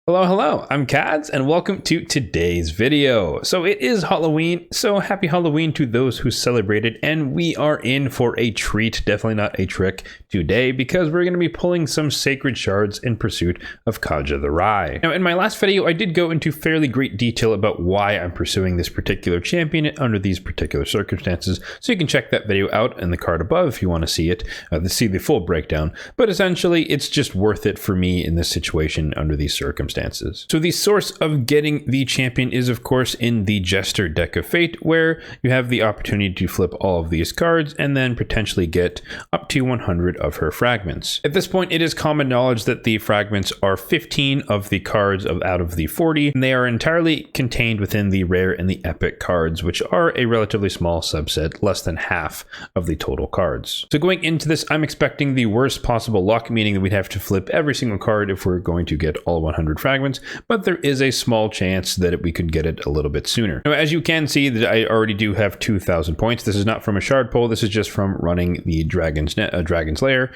Hello, I'm Kads, and welcome to today's video. So it is Halloween, so happy Halloween to those who celebrate it, and we are in for a treat, definitely not a trick today, because we're going to be pulling some sacred shards in pursuit of Kaja the Rye. Now, in my last video, I did go into fairly great detail about why I'm pursuing this particular champion under these particular circumstances, so you can check that video out in the card above if you want to see it, to see the full breakdown, but essentially, it's just worth it for me in this situation under these circumstances. So the source of getting the champion is of course in the Jester deck of fate, where you have the opportunity to flip all of these cards and then potentially get up to 100 of her fragments. At this point, it is common knowledge that the fragments are 15 of the cards out of the 40, and they are entirely contained within the rare and the epic cards, which are a relatively small subset, less than half of the total cards. So going into this, I'm expecting the worst possible luck, meaning that we'd have to flip every single card if we're going to get all 100 fragments, but there is a small chance that we could get it a little bit sooner. Now, as you can see, that I already do have 2,000 points. This is not from a shard pull. This is just from running the Dragon's Lair.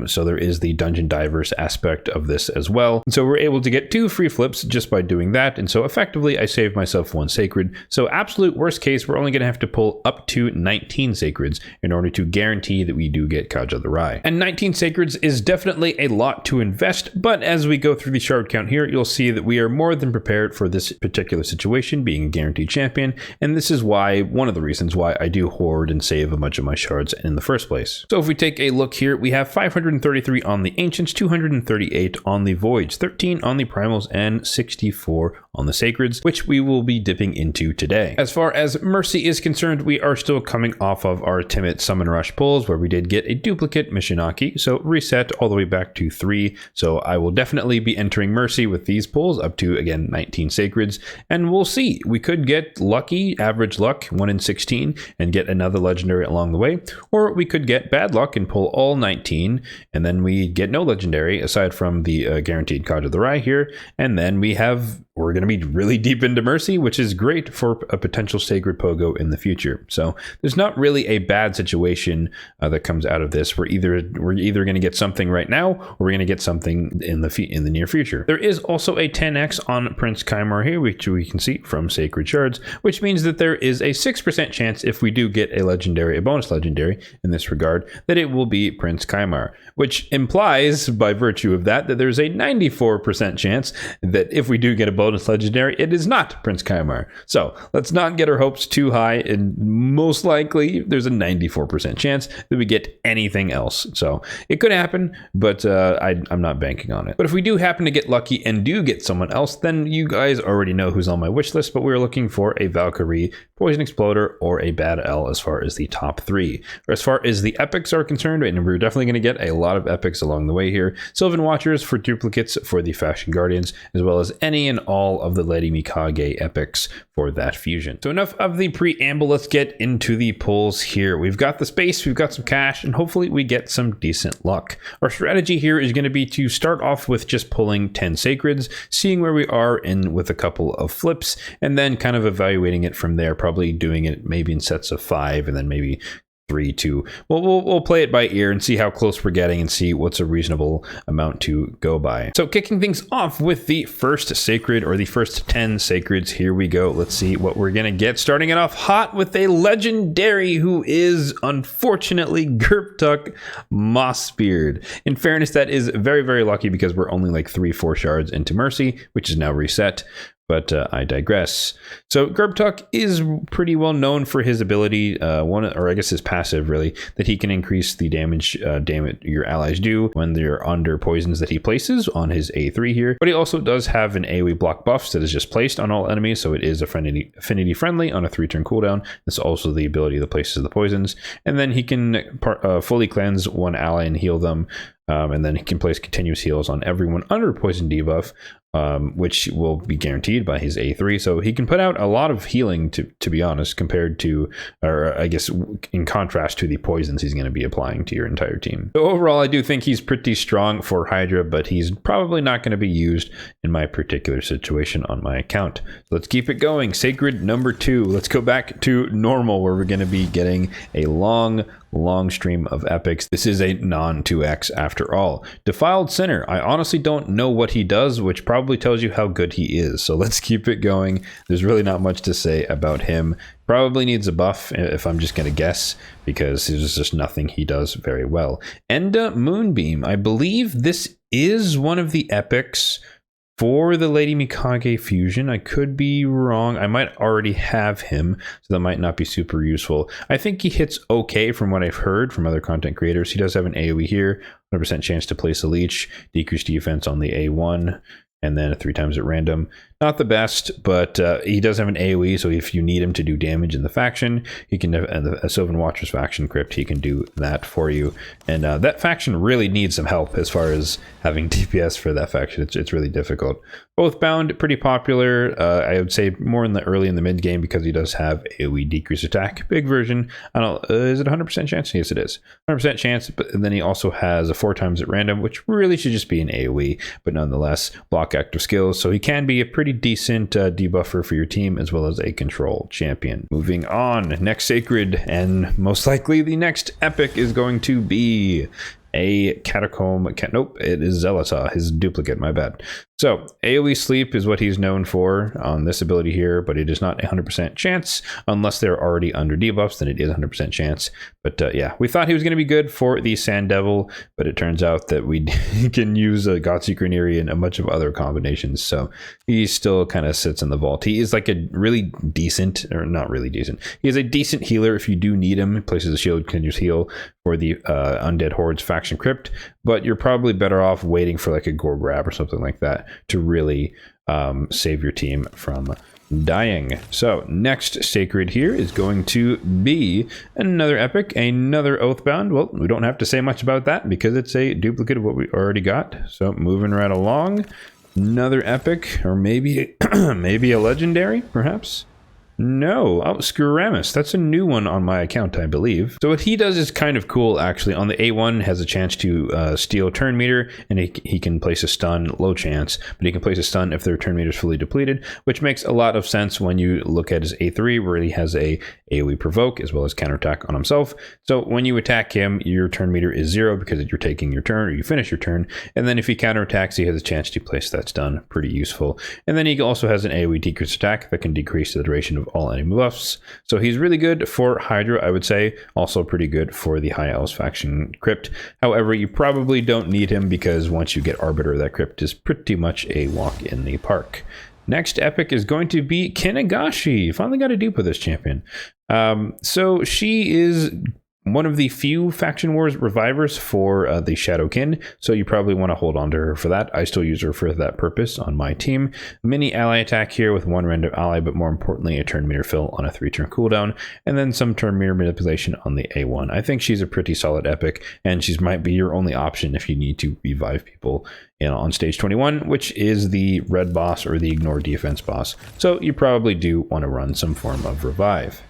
So there is the Dungeon Divers aspect of this as well. And so we're able to get 2 free flips just by doing that. And so effectively, I saved myself 1 sacred. So absolute worst case, we're only going to have to pull up to 19 sacreds in order to guarantee that we do get Kaja the Rye. And 19 sacreds is definitely a lot to invest, but as we go through the shard count here, you'll see that we are more than prepared for this particular situation, being a guaranteed champion, and this is why, one of the reasons why I do hoard and save a bunch of my shards in the first place. So if we take a look here, we have 533 on the Ancients, 238 on the Voids, 13 on the Primals, and 64 on the Sacreds, which we will be dipping into today. As far as Mercy is concerned, we are still coming off of our Timid Summon Rush pulls, where we did get a duplicate Mishinaki, so reset all the way back to 3, so I will definitely be entering Mercy with these pulls up to, again, 19 sacreds, and we'll see. We could get lucky, average luck, 1 in 16, and get another legendary along the way, or we could get bad luck and pull all 19, and then we get no legendary aside from the guaranteed Kaja the Rye here, and then we're going to be really deep into Mercy, which is great for a potential sacred pogo in the future. So there's not really a bad situation that comes out of this. We're either going to get something right now, or we're going to get something in the near future. There is also a 10x on Prince Kaimar here, which we can see from Sacred Shards, which means that there is a 6% chance if we do get a bonus legendary in this regard, that it will be Prince Kaimar, which implies by virtue of that there's a 94% chance that if we do get a bonus legendary, it is not Prince Kaimar. So let's not get our hopes too high, and most likely there's a 94% chance that we get anything else. So it could happen, but I'm not banking on it. But if we do happen to get lucky and do get someone else, then you guys already know who's on my wish list, but we're looking for a Valkyrie, Poison Exploder, or a Bad L as far as the top 3. As far as the epics are concerned, and we're definitely going to get a lot of epics along the way here. Sylvan Watchers for duplicates for the Faction Guardians, as well as any and all of the Lady Mikage epics for that fusion. So enough of the preamble, let's get into the pulls here. We've got the space, we've got some cash, and hopefully we get some decent luck. Our strategy here is going to be to start off with just pulling 10 sacreds, seeing where we are in with a couple of flips, and then kind of evaluating it from there, probably doing it maybe in sets of 5, and then maybe 3, 2. We'll play it by ear and see how close we're getting and see what's a reasonable amount to go by. So kicking things off with the first sacred, or the first 10 sacreds, here we go. Let's see what we're gonna get. Starting it off hot with a legendary who is unfortunately Gerptuk Mossbeard. In fairness, that is very, very lucky because we're only like 3-4 shards into Mercy, which is now reset. But I digress. So Gerptuk is pretty well known for his ability, his passive really, that he can increase the damage your allies do when they're under poisons that he places on his A3 here. But he also does have an AoE block buffs that is just placed on all enemies, so it is affinity friendly on a 3-turn cooldown. That's also the ability that places the poisons. And then he can fully cleanse one ally and heal them. And then he can place continuous heals on everyone under poison debuff, which will be guaranteed by his A3. So he can put out a lot of healing, to be honest, compared to, or I guess in contrast to the poisons he's going to be applying to your entire team. So overall, I do think he's pretty strong for Hydra, but he's probably not going to be used in my particular situation on my account. So let's keep it going. Sacred number 2. Let's go back to normal, where we're going to be getting a long long stream of epics. This is a non-2x after all. Defiled Sinner. I honestly don't know what he does, which probably tells you how good he is. So let's keep it going. There's really not much to say about him. Probably needs a buff if I'm just going to guess, because there's just nothing he does very well. Enda Moonbeam. I believe this is one of the epics for the Lady Mikage fusion. I could be wrong. I might already have him, so that might not be super useful. I think he hits okay from what I've heard from other content creators. He does have an AoE here, 100% chance to place a leech, decreased defense on the A1, and then 3 times at random. Not the best, but he does have an AoE, so if you need him to do damage in the faction, he can, a Sylvan Watcher's faction crypt, he can do that for you. And that faction really needs some help as far as having DPS for that faction. It's really difficult. Oathbound, pretty popular. I would say more in the early and the mid game, because he does have AoE decrease attack. Big version. I don't know, is it 100% chance? Yes, it is. 100% chance, but then he also has a 4 times at random, which really should just be an AoE, but nonetheless, block active skills. So he can be a pretty decent debuffer for your team, as well as a control champion. Moving on, next sacred, and most likely the next epic is going to be a Catacomb. Nope, it is Zelata, his duplicate, my bad. So AoE sleep is what he's known for on this ability here, but it is not 100% chance unless they're already under debuffs. Then it is 100% chance. But yeah, we thought he was going to be good for the Sand Devil, but it turns out that we can use a Godseeker Neri and a bunch of other combinations. So he still kind of sits in the vault. He is like a really decent, or not really decent. He is a decent healer if you do need him. Places a shield, can just heal for the Undead Hordes faction crypt, but you're probably better off waiting for like a Gore Grab or something like that to really save your team from dying. So next sacred here is going to be another epic, another Oathbound. Well, we don't have to say much about that because it's a duplicate of what we already got. So moving right along, another epic, or maybe maybe a legendary, perhaps. No, oh, Skuramis. That's a new one on my account, I believe. So what he does is kind of cool, actually. On the A1, has a chance to steal turn meter, and he can place a stun, low chance, but he can place a stun if their turn meter is fully depleted, which makes a lot of sense when you look at his A3, where he has a AoE provoke as well as counterattack on himself. So when you attack him, your turn meter is 0 because you're taking your turn, or you finish your turn, and then if he counterattacks, he has a chance to place that stun. Pretty useful. And then he also has an AoE decrease attack that can decrease the duration of all enemy buffs. So he's really good for Hydra, I would say. Also pretty good for the High Elves faction crypt. However, you probably don't need him because once you get Arbiter, that crypt is pretty much a walk in the park. Next epic is going to be Kinagashi. Finally got a dupe with this champion. So she is one of the few Faction Wars revivers for the Shadowkin, so you probably want to hold on to her for that. I still use her for that purpose on my team. Mini ally attack here with 1 random ally, but more importantly, a turn meter fill on a 3-turn cooldown, and then some turn meter manipulation on the A1. I think she's a pretty solid epic, and she might be your only option if you need to revive people on stage 21, which is the red boss or the ignore defense boss. So you probably do want to run some form of revive.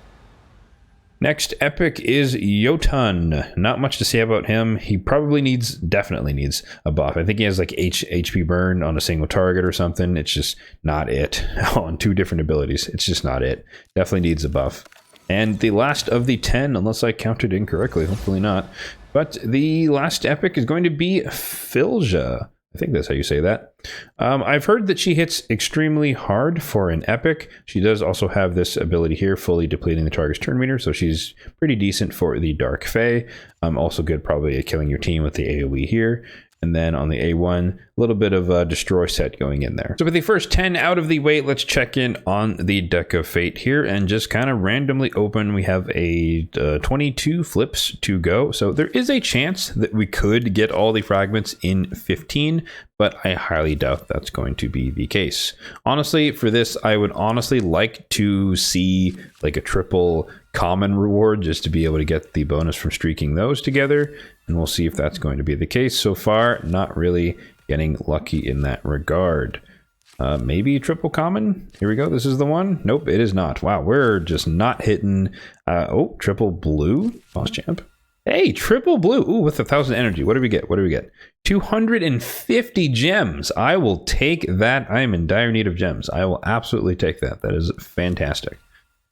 Next epic is Jotun. Not much to say about him. He probably definitely needs a buff. I think he has like HP burn on a single target or something. It's just not it. On 2 different abilities. It's just not it. Definitely needs a buff. And the last of the 10, unless I counted incorrectly, hopefully not. But the last epic is going to be Filja. I think that's how you say that. I've heard that she hits extremely hard for an epic. She does also have this ability here, fully depleting the target's turn meter, so she's pretty decent for the Dark Fae. Also good probably at killing your team with the AoE here. And then on the A1, a little bit of a destroy set going in there. So with the first 10 out of the way, let's check in on the Deck of Fate here and just kind of randomly open. We have a 22 flips to go. So there is a chance that we could get all the fragments in 15, but I highly doubt that's going to be the case. Honestly, for this, I would honestly like to see like a triple common reward just to be able to get the bonus from streaking those together. And we'll see if that's going to be the case. So far, not really getting lucky in that regard. Maybe triple common. Here we go. This is the one. Nope, it is not. Wow, we're just not hitting. Oh, triple blue. Boss champ. Hey, triple blue. Ooh, with 1,000 energy. What do we get? What do we get? 250 gems. I will take that. I am in dire need of gems. I will absolutely take that. That is fantastic.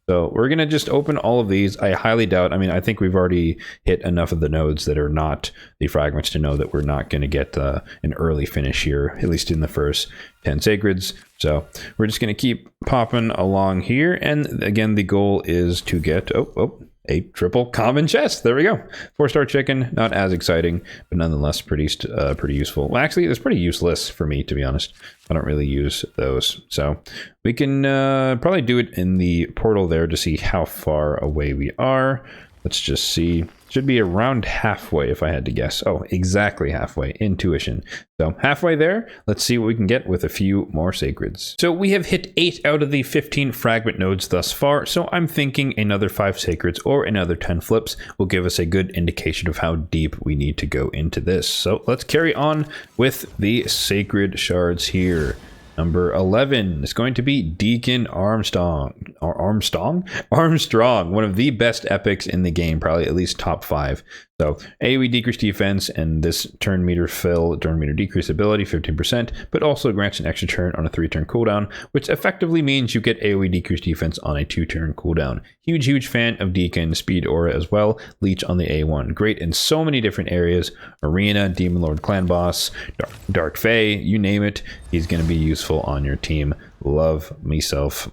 So we're going to just open all of these. I highly doubt, I mean, I think we've already hit enough of the nodes that are not the fragments to know that we're not going to get an early finish here, at least in the first 10 sacreds. So we're just going to keep popping along here. And again, the goal is to get, a triple common chest. There we go. 4-star chicken, not as exciting, but nonetheless pretty useful. Well, actually, it's pretty useless for me, to be honest. I don't really use those. So we can probably do it in the portal there to see how far away we are. Let's just see. Should be around halfway if I had to guess. Oh, exactly halfway. Intuition. So halfway there. Let's see what we can get with a few more sacreds. So we have hit 8 out of the 15 fragment nodes thus far. So I'm thinking another 5 sacreds or another 10 flips will give us a good indication of how deep we need to go into this. So let's carry on with the sacred shards here. Number 11 is going to be Deacon Armstrong, one of the best epics in the game, probably at least top 5. So AoE decrease defense and this turn meter decrease ability 15%, but also grants an extra turn on a 3-turn cooldown, which effectively means you get AoE decrease defense on a 2-turn cooldown. Huge fan of Deacon, speed aura as well, leech on the A1. Great in so many different areas, arena, demon lord, clan boss, dark fae, you name it, he's going to be useful on your team. Love myself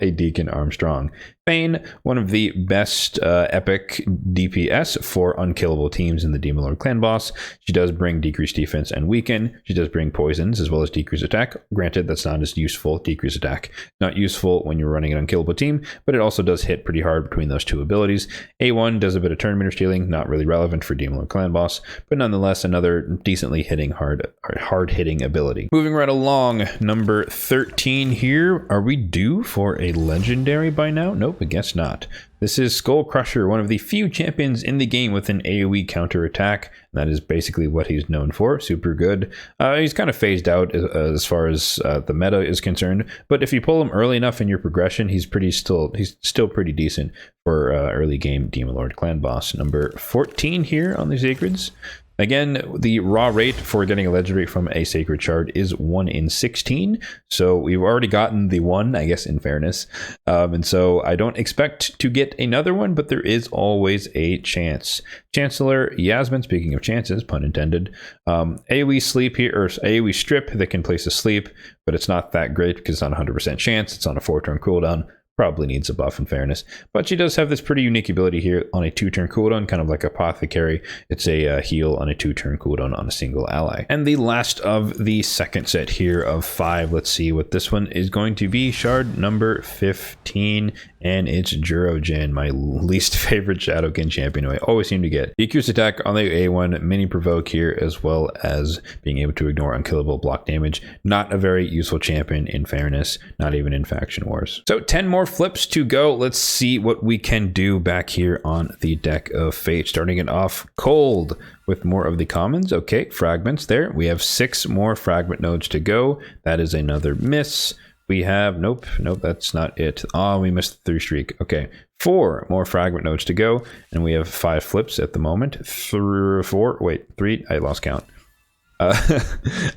a Deacon Armstrong. Fane, one of the best epic DPS for unkillable teams in the Demon Lord Clan Boss. She does bring decreased defense and weaken. She does bring poisons as well as decreased attack. Granted, that's not as useful. Decreased attack, not useful when you're running an unkillable team, but it also does hit pretty hard between those two abilities. A1 does a bit of turn meter stealing, not really relevant for Demon Lord Clan Boss, but nonetheless another decently hard hitting ability. Moving right along, number 13 here. Are we due for a legendary by now? Nope, I guess not. This is Skull Crusher, one of the few champions in the game with an AoE counter attack. That is basically what he's known for. Super good. He's kind of phased out as far as the meta is concerned, but if you pull him early enough in your progression, he's still pretty decent for early game Demon Lord Clan Boss. Number 14 here on the Sacreds. Again, the raw rate for getting a legendary from a sacred shard is 1 in 16. So we've already gotten the 1, I guess, in fairness. And so I don't expect to get another one, but there is always a chance. Chancellor Yasmin, speaking of chances, pun intended, AoE sleep here, or AoE strip that can place a sleep, but it's not that great because it's not 100% chance. It's on a 4-turn cooldown. Probably needs a buff in fairness, but she does have this pretty unique ability here on a 2-turn cooldown, kind of like Apothecary. It's a heal on a 2-turn cooldown on a single ally. And the last of the second set here of 5, let's see what this one is going to be. Shard number 15, and it's Jurogen, my least favorite Shadowkin champion who I always seem to get. Decreased attack on the A1, mini provoke here, as well as being able to ignore unkillable block damage. Not a very useful champion in fairness, not even in faction wars. So 10 more flips to go. Let's see what we can do back here on the deck of fate. Starting it off cold with more of the commons. Okay, fragments there. We have 6 more fragment nodes to go. That is another miss. We have, nope, that's not it. Oh, we missed the 3 streak. Okay, 4 more fragment nodes to go, and we have 5 flips at the moment. 3, I lost count. I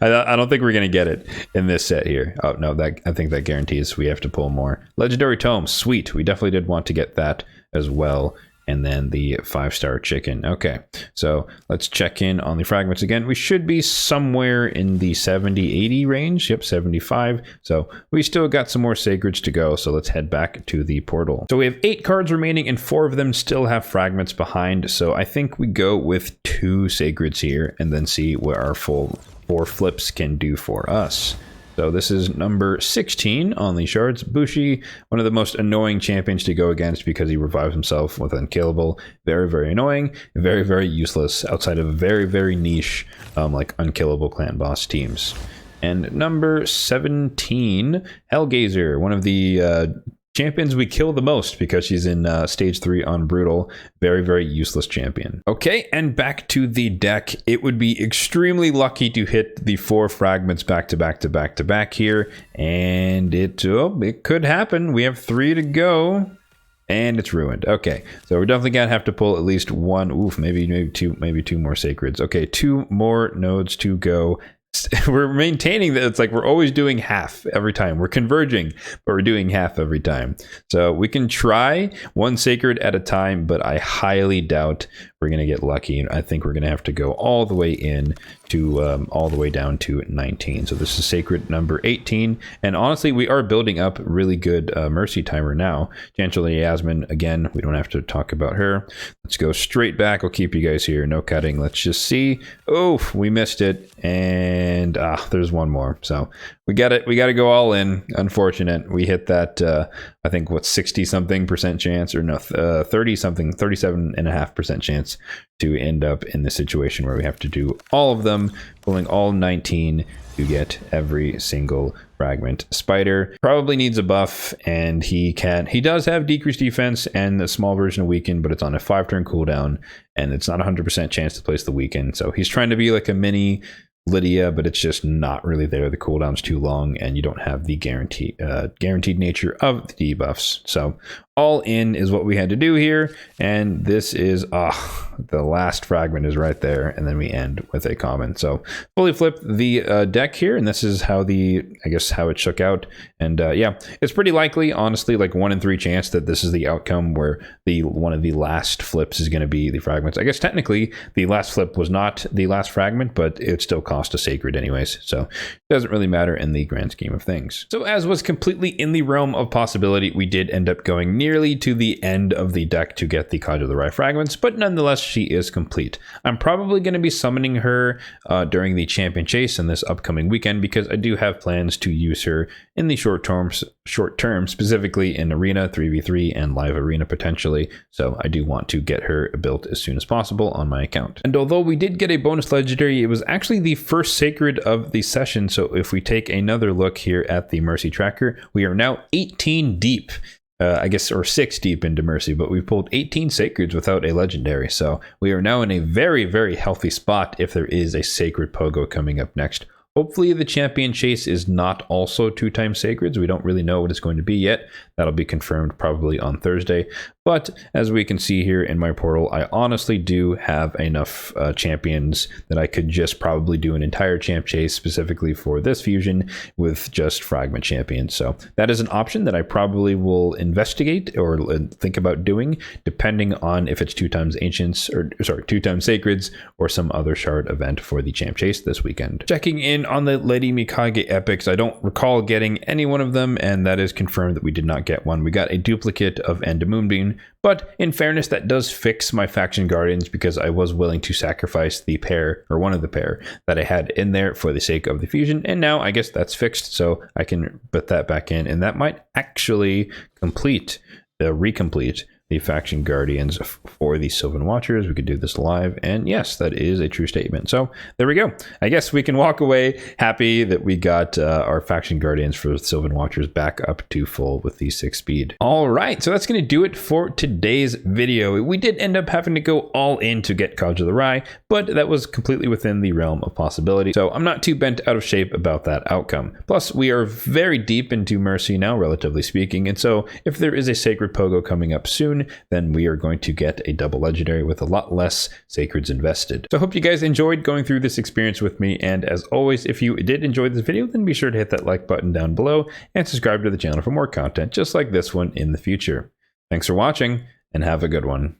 don't think we're going to get it in this set here. Oh, no, I think that guarantees we have to pull more. Legendary Tome, sweet. We definitely did want to get that as well. And then the 5-star chicken. Okay, so let's check in on the fragments again. We should be somewhere in the 70-80 range. Yep, 75. So we still got some more sacreds to go. So let's head back to the portal. So we have 8 cards remaining and 4 of them still have fragments behind. So I think we go with 2 sacreds here and then see what our full 4 flips can do for us. So this is number 16 on the shards. Bushi, one of the most annoying champions to go against because he revives himself with unkillable. Very annoying, very useless outside of very niche like unkillable clan boss teams. And number 17, Hellgazer, one of the champions we kill the most because she's in stage 3 on brutal. Very useless champion. Okay, and back to the deck. It would be extremely lucky to hit the 4 fragments back to back here, and it could happen. We have 3 to go, and it's ruined. Okay, so we're definitely gonna have to pull at least 1. Oof, maybe 2 more sacreds. Okay, 2 more nodes to go. we're maintaining that it's like we're always doing half every time. We're converging, but we're doing half every time. So we can try one sacred at a time, but I highly doubt we're going to get lucky. I think we're going to have to go all the way in to all the way down to 19. So this is sacred number 18. And honestly, we are building up really good mercy timer now. Chancellor Yasmin, again, we don't have to talk about her. Let's go straight back. I'll keep you guys here. No cutting. Let's just see. Oh, we missed it. And there's one more. So we got it. We got to go all in. Unfortunate. We hit that, I think, what, 60 something percent chance, or no, 30 something, 37.5% chance to end up in the situation where we have to do all of them, pulling all 19 to get every single fragment. Spider probably needs a buff, and he does have decreased defense and the small version of weaken, but it's on a 5-turn cooldown, and it's not 100% chance to place the weaken. So he's trying to be like a mini Lydia, but it's just not really there. The cooldown's too long, and you don't have the guaranteed nature of the debuffs. So all in is what we had to do here, and this is the last fragment is right there, and then we end with a common. So fully flipped the deck here, and this is how how it shook out. And yeah, it's pretty likely, honestly, like 1 in 3 chance that this is the outcome where one of the last flips is going to be the fragments. I guess technically the last flip was not the last fragment, but it still cost a sacred anyways, so it doesn't really matter in the grand scheme of things. So as was completely in the realm of possibility, we did end up going nearly to the end of the deck to get the Kaja the Rye fragments, but nonetheless, she is complete. I'm probably going to be summoning her during the champion chase in this upcoming weekend, because I do have plans to use her in the short term, specifically in arena 3v3 and live arena potentially. So I do want to get her built as soon as possible on my account. And although we did get a bonus legendary, it was actually the first sacred of the session. So if we take another look here at the mercy tracker, we are now 18 deep. I guess, or 6 deep into mercy, but we pulled 18 sacreds without a legendary. So we are now in a very, very healthy spot if there is a sacred pogo coming up next. Hopefully the champion chase is not also 2x sacreds. We don't really know what it's going to be yet. That'll be confirmed probably on Thursday. But as we can see here in my portal, I honestly do have enough champions that I could just probably do an entire champ chase specifically for this fusion with just fragment champions. So that is an option that I probably will investigate or think about doing, depending on if it's 2x ancients, or sorry, 2x sacreds, or some other shard event for the champ chase this weekend. Checking in on the Lady Mikage epics, I don't recall getting any one of them, and that is confirmed that we did not get one. We got a duplicate of End Moonbeam, but in fairness, that does fix my faction guardians, because I was willing to sacrifice the pair, or one of the pair that I had in there for the sake of the fusion, and now I guess that's fixed, so I can put that back in, and that might actually recomplete the faction guardians for the Sylvan Watchers. We could do this live, and yes, that is a true statement. So there we go. I guess we can walk away happy that we got our faction guardians for Sylvan Watchers back up to full with the 6 speed. All right, so that's going to do it for today's video. We did end up having to go all in to get Kaja the Rye, but that was completely within the realm of possibility, so I'm not too bent out of shape about that outcome. Plus, we are very deep into Mercy now, relatively speaking, and so if there is a Sacred Pogo coming up soon, then we are going to get a double legendary with a lot less sacreds invested. So I hope you guys enjoyed going through this experience with me, and as always, if you did enjoy this video, then be sure to hit that like button down below and subscribe to the channel for more content just like this one in the future. Thanks for watching, and have a good one.